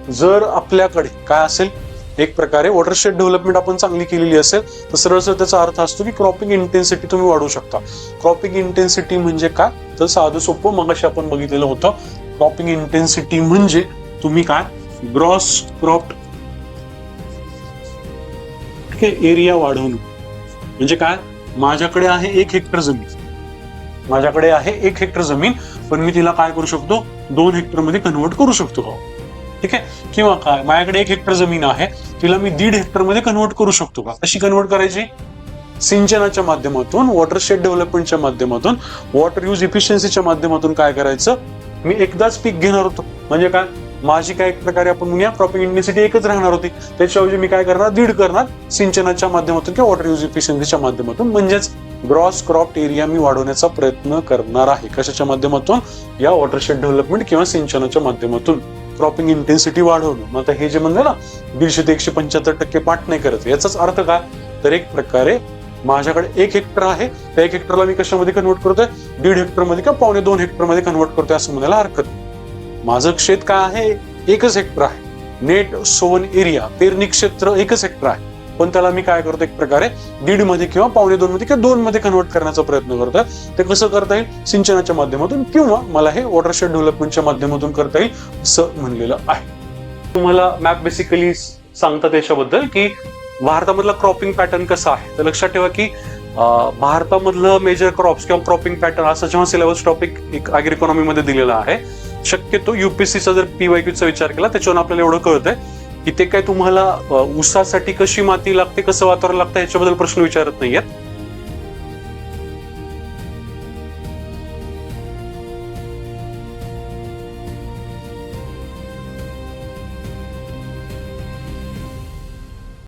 जर आपल्याकडे काय असेल, एक प्रकारे वॉटरशेड डेव्हलपमेंट आपण चांगली केलेली असेल तर सरळ सरळ त्याचा अर्थ असतो की क्रॉपिंग इंटेन्सिटी तुम्ही वाढवू शकता. क्रॉपिंग इंटेन्सिटी म्हणजे काय, तर साधं सोपं मगाशी आपण बघितलेलं होतं. क्रॉपिंग इंटेन्सिटी म्हणजे तुम्ही काय, ग्रॉस क्रॉप्ड एरिया वाढवणं. म्हणजे काय, माझ्याकडे आहे 1 हेक्टर जमीन, माझ्याकडे आहे 1 हेक्टर जमीन, पण मी तिला काय करू शकतो, 2 हेक्टर मध्ये कन्वर्ट करू शकतो. ठीक आहे. किंवा काय, माझ्याकडे 1 हेक्टर जमीन आहे, तिला मी 1.5 हेक्टर मध्ये कन्वर्ट करू शकतो का? कशी कन्वर्ट करायची? सिंचनाच्या माध्यमातून, वॉटरशेड डेव्हलपमेंटच्या माध्यमातून, वॉटर यूज इफिशियन्सीच्या माध्यमातून काय करायचं, मी एकदाच पीक घेणार होतो. म्हणजे काय, माझी काय एक प्रकारे आपण म्हणूया क्रॉपिंग इंटेन्सिटी एकच राहणार होती, त्याच्याऐवजी मी काय करणार, 1.5 करणार सिंचनाच्या माध्यमातून किंवा वॉटर यूज इफिशियन्सीच्या माध्यमातून. म्हणजेच ग्रॉस क्रॉप एरिया मी वाढवण्याचा प्रयत्न करणार आहे. कशाच्या माध्यमातून? या वॉटरशेड डेव्हलपमेंट किंवा सिंचनाच्या माध्यमातून क्रॉपिंग इंटेन्सिटी वाढवणं. मग आता हे जे म्हणलं ना 150 ते 175% पाठ नाही करत, याचाच अर्थ काय, तर एक प्रकारे माझ्याकडे 1 हेक्टर आहे, त्या 1 हेक्टरला मी कशामध्ये कन्वर्ट करतोय, 1.5 हेक्टर मध्ये किंवा 1.25-2 हेक्टर मध्ये कन्वर्ट करतोय असं म्हणायला हरकत नाही. माझं शेत काय आहे, 1च हेक्टर आहे. नेट सोन एरिया, पेरणी क्षेत्र 1च हेक्टर आहे, पण त्याला मी काय करतो, एक प्रकारे 1.5 मध्ये किंवा 1.25-2 मध्ये किंवा 2 मध्ये कन्वर्ट करण्याचा प्रयत्न करतोय. ते कसं करता येईल, सिंचनाच्या माध्यमातून किंवा मला हे वॉटरशेड डेव्हलपमेंटच्या माध्यमातून करता येईल असं म्हणलेलं आहे. तुम्हाला मॅप बेसिकली सांगतात याच्याबद्दल की भारतामधला क्रॉपिंग पॅटर्न कसा आहे. तर लक्षात ठेवा की भारतामधलं मेजर क्रॉप्स किंवा क्रॉपिंग पॅटर्न असं जेव्हा सिलेबस टॉपिक एक अॅग्री इकॉनॉमी मध्ये दिलेला आहे, शक्यतो युपीएससीचा जर PYQ विचार केला त्याच्यावर आपल्याला एवढं कळतंय की ते काय तुम्हाला ऊसासाठी कशी माती लागते, कसं वातावरण लागतं याच्याबद्दल प्रश्न विचारत नाहीयेत.